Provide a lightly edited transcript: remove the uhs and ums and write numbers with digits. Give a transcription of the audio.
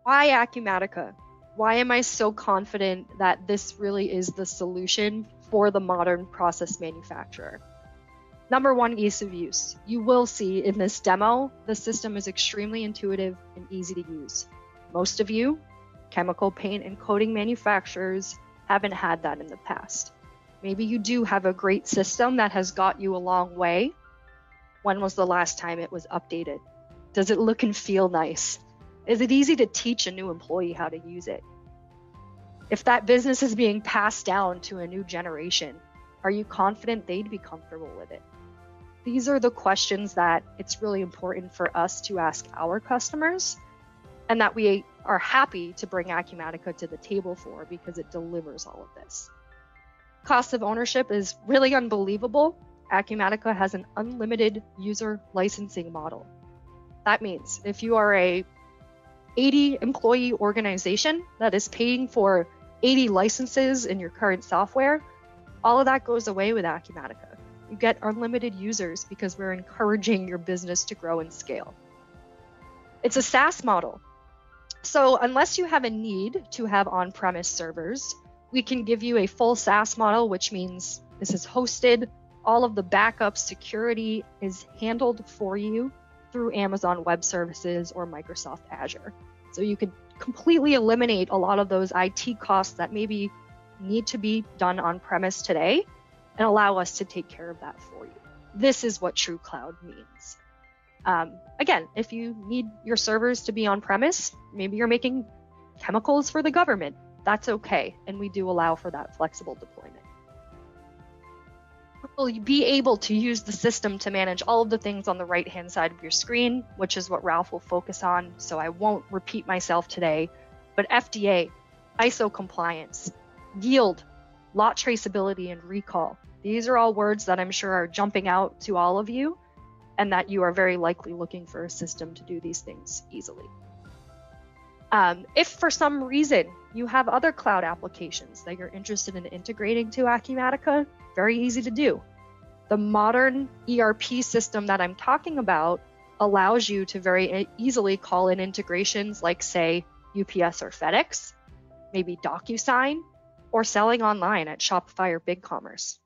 Why Acumatica? Why am I so confident that this really is the solution for the modern process manufacturer? Number one, ease of use. You will see in this demo, the system is extremely intuitive and easy to use. Most of you, chemical paint and coating manufacturers, haven't had that in the past. Maybe you do have a great system that has got you a long way. When was the last time it was updated? Does it look and feel nice? Is it easy to teach a new employee how to use it? If that business is being passed down to a new generation, are you confident they'd be comfortable with it? These are the questions that it's really important for us to ask our customers, and that we are happy to bring Acumatica to the table for, because it delivers all of this. Cost of ownership is really unbelievable. Acumatica has an unlimited user licensing model. That means if you are a 80 employee organization that is paying for 80 licenses in your current software, all of that goes away with Acumatica. You get unlimited users because we're encouraging your business to grow and scale. It's a SaaS model. So unless you have a need to have on-premise servers, we can give you a full SaaS model, which means this is hosted. All of the backup security is handled for you through Amazon Web Services or Microsoft Azure. So you could completely eliminate a lot of those IT costs that maybe need to be done on-premise today and allow us to take care of that for you. This is what true cloud means. Again, if you need your servers to be on-premise, maybe you're making chemicals for the government, that's okay, and we do allow for that flexible deployment. Will you be able to use the system to manage all of the things on the right-hand side of your screen, which is what Ralph will focus on, so I won't repeat myself today, but FDA, ISO compliance, yield, lot traceability, and recall. These are all words that I'm sure are jumping out to all of you, and that you are very likely looking for a system to do these things easily. If for some reason you have other cloud applications that you're interested in integrating to Acumatica, very easy to do. The modern ERP system that I'm talking about allows you to very easily call in integrations like, say, UPS or FedEx, maybe DocuSign, or selling online at Shopify or BigCommerce.